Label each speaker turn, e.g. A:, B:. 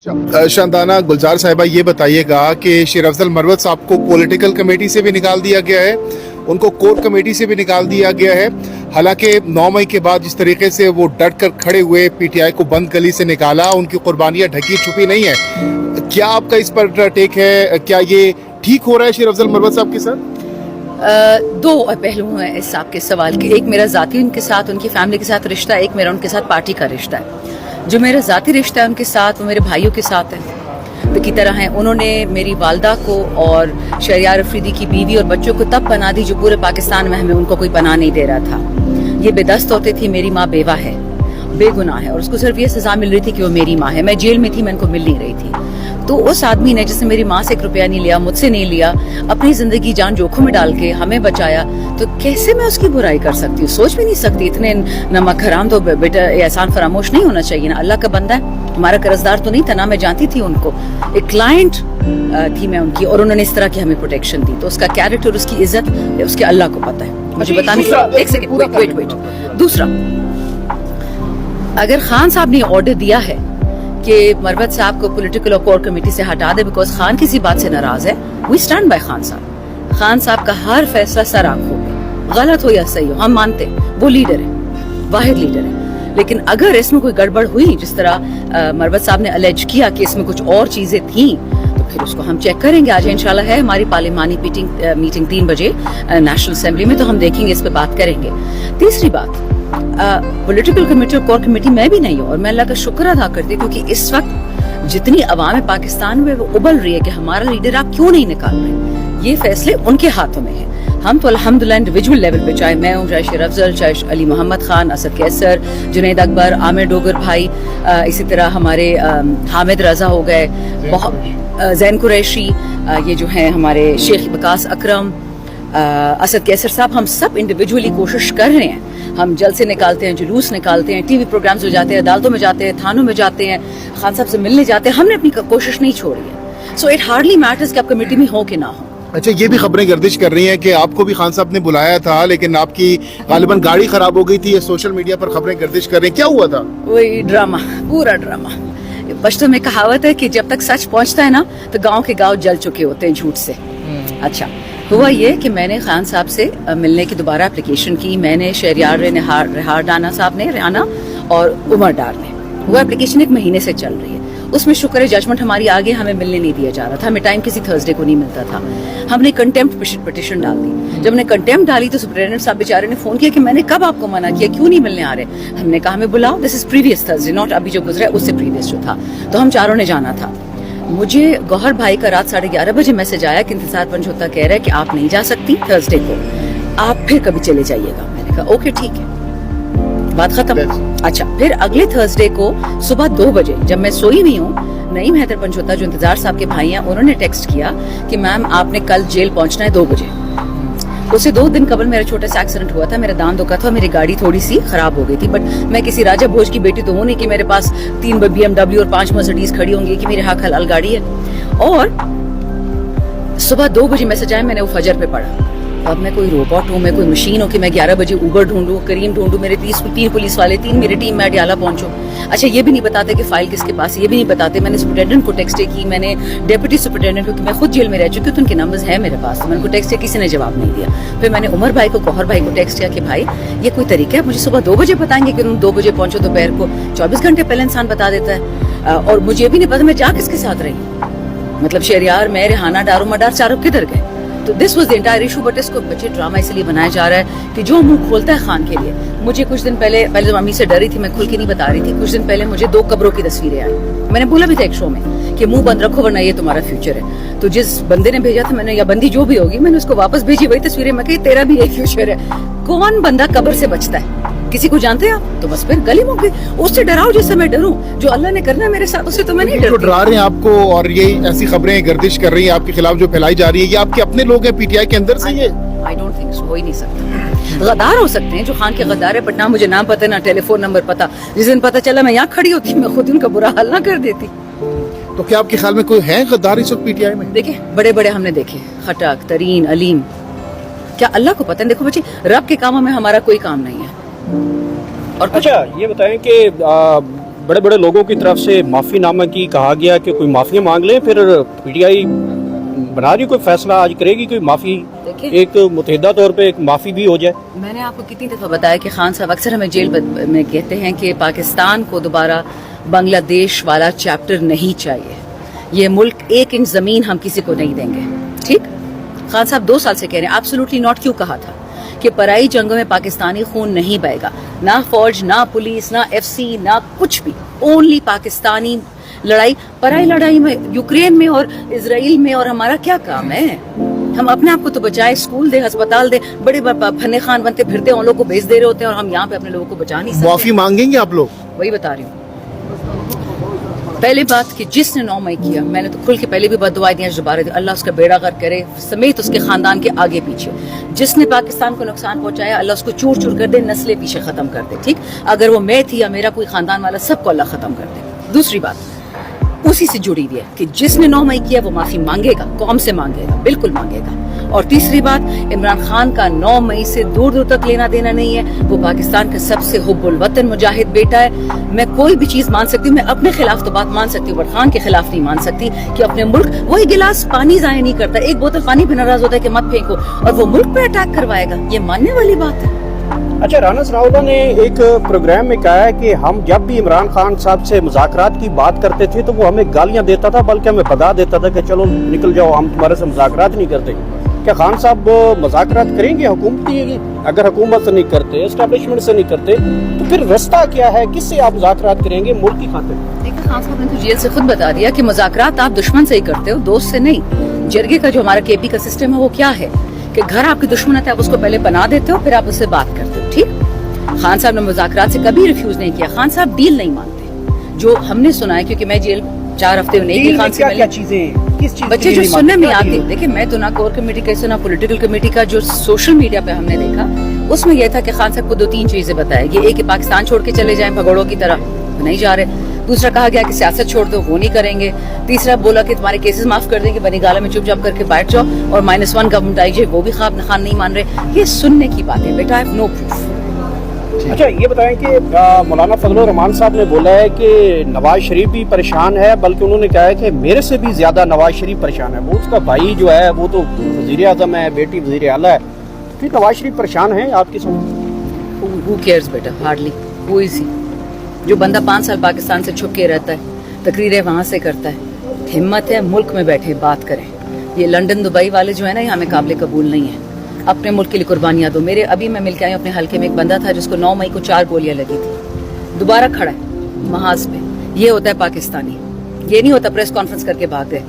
A: शांताना गुलजार साहिबा, ये बताइएगा कि शेर अफजल मरवत साहब को पॉलिटिकल कमेटी से भी निकाल दिया गया है, उनको कोर कमेटी से भी निकाल दिया गया है। हालांकि 9 मई के बाद जिस तरीके से वो डट कर खड़े हुए, पीटीआई को बंद गली से निकाला, उनकी कुर्बानियां ढकी छुपी नहीं है। क्या आपका इस पर टेक है? क्या ये ठीक हो रहा है शेर अफजल मरवत साहब के साथ?
B: दो पहलू हैं इस आपके सवाल के। एक मेरा ज़ाती उनके साथ, उनकी फैमिली के साथ रिश्ता है, एक मेरा उनके साथ पार्टी का रिश्ता है। जो मेरा ज़ाती रिश्ता है उनके साथ, वो मेरे भाइयों के साथ है की तरह हैं। उन्होंने मेरी वालदा को और शहरियार अफरीदी की बीवी और बच्चों को तब पनाह दी जो पूरे पाकिस्तान में हमें उनको कोई पनाह नहीं दे रहा था। ये बेदस्त होते थी, मेरी माँ बेवा है, बेगुनाह है, और उसको सिर्फ ये सजा मिल रही थी कि वो मेरी माँ है। मैं जेल में थी, मैं इनको मिल नहीं रही थी। तो उस आदमी ने, जिसने मेरी माँ से 1 रुपया नहीं लिया, मुझसे नहीं लिया, अपनी जिंदगी जान जोखिम में डाल के हमें बचाया, तो कैसे मैं उसकी बुराई कर सकती हूँ? सोच भी नहीं सकती। इतने नमक हराम तो बेटा एहसान फरामोश नहीं होना चाहिए ना। अल्लाह का बंदा है, हमारा कर्जदार तो नहीं था ना। मैं जानती थी उनको, एक क्लाइंट थी मैं उनकी, और उन्होंने इस तरह की हमें प्रोटेक्शन दी। तो उसका कैरेक्टर, उसकी इज्जत, उसके अल्लाह को पता है। मुझे बताने की एक सेकंड, वेट। दूसरा, अगर खान साहब ने ऑर्डर दिया है कि मरवत साहब को पॉलिटिकल और कोर कमेटी से हटा दे बिकॉज खान किसी बात से नाराज है, वी स्टैंड बाय खान साहब। खान साहब का हर फैसला सर आंखों पे, गलत हो या सही हो, हम मानते हैं वो लीडर है, वाहिद लीडर है। लेकिन अगर इसमें कोई गड़बड़ हुई, जिस तरह मरवत साहब ने अलेज किया कि इसमें कुछ और चीजें थी, तो फिर उसको हम चेक करेंगे। आज इंशाल्लाह है हमारी पार्लिमानी मीटिंग 3 बजे नेशनल असेंबली में, तो हम देखेंगे, इस पे बात करेंगे। तीसरी बात, पॉलिटिकल कमेटी और कोर कमेटी मैं भी नहीं हूँ, और मैं अल्लाह का शुक्र अदा करती हूँ क्योंकि इस वक्त जितनी अवाम पाकिस्तान में वो उबल रही है कि हमारा लीडर आप क्यों नहीं निकाल रहे, ये फैसले उनके हाथों में है। हम तो अल्हम्दुलिल्लाह इंडिविजुअल लेवल पे, चाहे मैं हूँ, चाहे शेर अफजल, चाहे अली मोहम्मद खान, असद कैसर, जुनैद अकबर, आमिर डोगर भाई, इसी तरह हमारे हामिद रजा हो गए, जैन कुरैशी, ये जो है हमारे शेख बकास अकरम, असद कैसर साहब, हम सब इंडिविजुअली कोशिश कर रहे हैं। हम जलसे निकालते हैं, जुलूस निकालते हैं, टीवी प्रोग्राम्स हो जाते हैं, अदालतों में जाते हैं, थानों में जाते हैं, खान साहब से मिलने जाते हैं। हमने अपनी कोशिश नहीं छोड़ी है। सो इट हार्डली मैटर्स कि आप कमेटी में हो कि ना हो।
A: अच्छा, ये भी खबरें गर्दिश कर रही हैं कि आपको भी खान साहब ने बुलाया था, लेकिन आपकी गालिबन गाड़ी खराब हो गई थी। ये सोशल मीडिया पर खबरें गर्दिश कर रही हैं, क्या हुआ था?
B: वही ड्रामा, पूरा ड्रामा। पश्तो में कहावत है कि जब तक सच पहुंचता है ना, तो गांव के गांव जल चुके होते हैं झूठ से। अच्छा, हुआ ये कि मैंने खान साहब से मिलने की दोबारा एप्लीकेशन की। मैंने शहरियार रिहार डाना साहब ने, रिहाना और उमर डार ने, वो एप्लीकेशन 1 महीने से चल रही है। उसमें शुक्र है जजमेंट हमारी आगे, हमें मिलने नहीं दिया जा रहा था, हमें टाइम किसी थर्सडे को नहीं मिलता था। हमने कंटेम्प्ट पिटिशन डाल दी। जब हमने कंटेम्प्ट डाली तो सुपरिटेंडेंट साहब बेचारे ने फोन किया कि मैंने कब आपको मना किया, क्यों नहीं मिलने आ रहे? हमने कहा हमें बुलाओ, this is previous Thursday, not अभी जो गुजरा है उससे प्रीवियस जो था। तो हम चारों ने जाना था। मुझे गौहर भाई का रात 11:30 बजे मैसेज आया कि इंतजार पंचोता कह रहा है कि आप नहीं जा सकती थर्सडे को, आप फिर कभी चले जाइएगा। मैंने कहा ओके ठीक है, बात खत्म। अच्छा, फिर अगले थर्सडे को सुबह 2 बजे जब मैं सोई हुई हूँ, नईम हैदर पंचोता जो इंतजार साहब के भाई हैं, उन्होंने टेक्स्ट किया कि मैम आपने कल जेल पहुंचना है 2 बजे। उससे 2 दिन कबल मेरा छोटा सा एक्सीडेंट हुआ था, मेरा दांत दुखा था, मेरी गाड़ी थोड़ी सी खराब हो गई थी। बट मैं किसी राजा भोज की बेटी तो हूं नहीं कि मेरे पास 3 BMW और 5 मर्सिडीज खड़ी होंगी कि मेरे हाँ हलाल गाड़ी है। और सुबह 2 बजे मैसेज आया, मैंने वो फजर पे पढ़ा। अब मैं कोई रोबोट हूँ, मैं कोई मशीन हूँ कि मैं 11 बजे उबर ढूंढूं, करीम ढूंढूं, मेरे 3 पुलिस वाले, 3 मेरी टीम में अडियाला पहुंचूं। अच्छा, ये भी नहीं बताते कि फाइल किसके पास है, ये भी नहीं बताते। मैंने सुपरिटेंडेंट को टेक्स्ट की, मैंने डेप्यूटी सुपरिटेंडेंट को, मैं खुद जेल में रह चुकी हूँ तो उनके नंबर्स है मेरे पास, तो मैंने उनको टेक्स्ट किया, किसी ने जवाब नहीं दिया। फिर मैंने उमर भाई को, गौहर भाई को टेक्स्ट किया कि भाई ये कोई तरीका है, मुझे सुबह 2 बजे बताएंगे कि तुम 2 बजे पहुंचो, दोपहर को 24 घंटे पहले इंसान बता देता है। और मुझे ये भी नहीं पता मैं जा किसके साथ रही, मतलब शहरियार, मैं, रिहाना, डारो मडार, चारों किधर गए। तो this was the entire issue. But इसको बच्चे ड्रामा इसलिए बनाया जा रहा है कि जो मुंह खोलता है खान के लिए। मुझे कुछ दिन पहले जब मम्मी से डरी थी, मैं खुल के नहीं बता रही थी, कुछ दिन पहले मुझे 2 कब्रों की तस्वीरें आई। मैंने बोला भी था एक शो में कि मुंह बंद रखो वरना ये तुम्हारा फ्यूचर है। तो जिस बंदे ने भेजा था मैंने, या बंदी जो भी होगी, मैंने उसको वापस भेजी वही तस्वीरें। मैं कही तेरा भी एक फ्यूचर है। कौन बंदा कब्र से बचता है? किसी को जानते हैं आप? तो बस फिर गली मुंह उससे डराओ जैसे मैं डरूं। जो अल्लाह ने करना है मेरे साथ, उससे तो मैं नहीं डरती।
A: डरा रहे हैं आपको, और ये ऐसी खबरें गर्दिश कर रही हैं आपके खिलाफ जो फैलाई जा रही है, ये आपके अपने लोग हैं पीटीआई के अंदर से? ये
B: आई डोंट थिंक सो, हो ही नहीं सकता। गद्दार हो सकते हैं जो खान के गद्दार है, बट ना मुझे नाम पता, ना टेलीफोन नंबर पता। जिस दिन पता चला मैं यहाँ खड़ी होती, मैं खुद उनका बुरा हाल ना कर देती।
A: तो क्या आपके ख्याल में कोई है गद्दार इस वक्त पीटीआई में?
B: देखिए, बड़े बड़े हमने देखे, खटक, तरीन, अलीम, क्या अल्लाह को पता है। देखो बच्चे, रब के कामों में हमारा कोई काम नहीं है।
C: और अच्छा ये बताएं कि बड़े बड़े लोगों की तरफ से माफ़ी नामा की कहा गया कि कोई माफ़ी मांग ले, फिर पीटीआई बना रही कोई फैसला आज करेगी, कोई माफ़ी
B: देखिए,
C: एक मुतहदा तौर पे एक माफ़ी भी हो जाए।
B: मैंने आपको कितनी दफ़ा बताया कि खान साहब अक्सर हमें जेल में कहते हैं कि पाकिस्तान को दोबारा बांग्लादेश वाला चैप्टर नहीं चाहिए, ये मुल्क एक इंच ज़मीन हम किसी को नहीं देंगे। ठीक, खान साहब 2 साल से कह रहे हैं एब्सोल्युटली नॉट। क्यों कहा था कि पराई जंगों में पाकिस्तानी खून नहीं बहेगा, ना फौज, ना पुलिस, ना एफसी, ना कुछ भी, ओनली पाकिस्तानी लड़ाई। पराई लड़ाई में यूक्रेन में और इजराइल में, और हमारा क्या काम है? हम अपने आप को तो बचाए, स्कूल दे, अस्पताल दे, बड़े फन्ने खान बनते फिरते हैं, उन लोगों को भेज दे रहे होते हैं, और हम यहाँ पे अपने लोगों को बचा नहीं सकते।
A: माफी मांगेंगे आप लोग?
B: वही बता रही हूँ। पहले बात कि जिसने 9 मई किया, मैंने तो खुल के पहले भी बददुआएं दी, दोबारा दी, अल्लाह उसका बेड़ा गर्क करे समेत उसके खानदान के आगे पीछे। जिसने पाकिस्तान को नुकसान पहुंचाया, अल्लाह उसको चूर चूर कर दे, नस्लें पीछे खत्म कर दे। ठीक, अगर वो मैं थी या मेरा कोई खानदान वाला, सबको अल्लाह खत्म कर दे। दूसरी बात उसी से जुड़ी हुई है कि जिसने 9 मई किया वो माफी मांगेगा, कौम से मांगेगा, बिल्कुल मांगेगा। और तीसरी बात, इमरान खान का 9 मई से दूर दूर तक लेना देना नहीं है। वो पाकिस्तान का सबसे हुब्बुल वतन मुजाहिद बेटा है। मैं कोई भी चीज मान सकती हूँ, मैं अपने खिलाफ तो बात मान सकती हूँ, बट खान के खिलाफ नहीं मान सकती कि अपने मुल्क, वही गिलास पानी जाया नहीं करता, एक बोतल पानी पे नाराज होता है कि मत फेंको, और वो मुल्क पे अटैक करवाएगा, ये मानने वाली बात है?
C: अच्छा, राना सनाउल्लाह ने एक प्रोग्राम में कहा है कि हम जब भी इमरान खान साहब से मुज़ाकरात की बात करते थे तो वो हमें गालियां देता था, बल्कि हमें बता देता था कि चलो निकल जाओ, हम तुम्हारे से मुज़ाकरात नहीं करते। क्या खान साहब मुज़ाकरात करेंगे हुकूमती? अगर हुकूमत से नहीं करते, एस्टेब्लिशमेंट से नहीं करते, तो फिर रास्ता क्या है? किससे आप मुज़ाकरात करेंगे मुल्क की खातिर?
B: देखिए, खान साहब ने तो जेल से खुद बता दिया कि मुज़ाकरात आप दुश्मन से ही करते हो, दोस्त से नहीं। जरगे का जो हमारा केपी का सिस्टम है वो क्या है कि घर आपके दुश्मन है, आप उसको पहले पनाह देते हो, फिर आप उससे बात करते हो। ठीक, खान साहब ने मुज़ाकरात से कभी रिफ्यूज नहीं किया। खान साहब डील नहीं मानते, जो हमने सुना है, क्योंकि मैं जेल 4 हफ्ते में नहीं गई खान से मिलने। बच्चे जो सुनने में आते, देखिए मैं तो ना कोर कमेटी का ना पॉलिटिकल कमेटी का, जो सोशल मीडिया पे हमने देखा उसमें यह था कि खान साहब को 2-3 चीजें बताएगी। एक कि पाकिस्तान छोड़ के चले जाएं भगोड़ों की तरह, नहीं जा रहे। दूसरा कहा गया कि सियासत छोड़ दो, वो नहीं करेंगे। तीसरा बोला कि तुम्हारे केसेस माफ कर देंगे, बनी गाला में चुपचाप करके बैठ जाओ, और -1 गवर्नमेंट आई जाए, वो भी खान नहीं मान रहे। ये सुनने की बात है बेटा, आई हैव नो प्रूफ।
C: अच्छा, ये बताएं कि मौलाना फजलुर रहमान साहब ने बोला है कि नवाज शरीफ भी परेशान है, बल्कि उन्होंने कहा है कि मेरे से भी ज्यादा नवाज शरीफ परेशान है। वो उसका भाई जो है वो तो वजीर आजम है, बेटी वजीर आला है, फिर नवाज शरीफ परेशान है आपकी समझ?
B: Who cares बेटा, हार्डली। वो इसी जो बंदा 5 साल पाकिस्तान से छुप के रहता है, तकरीरें वहां से करता है, हिम्मत है मुल्क में बैठे बात करें। ये लंदन दुबई वाले जो है ना, ये हमें काबिल कबूल नहीं है। अपने मुल्क के लिए कुर्बानियां दो। मेरे अभी मैं मिल के आई अपने हल्के में, एक बंदा था जिसको 9 मई को 4 गोलियां लगी थी, दोबारा खड़ा है महाज पे। ये होता है पाकिस्तानी, ये नहीं होता प्रेस कॉन्फ्रेंस करके भाग गए।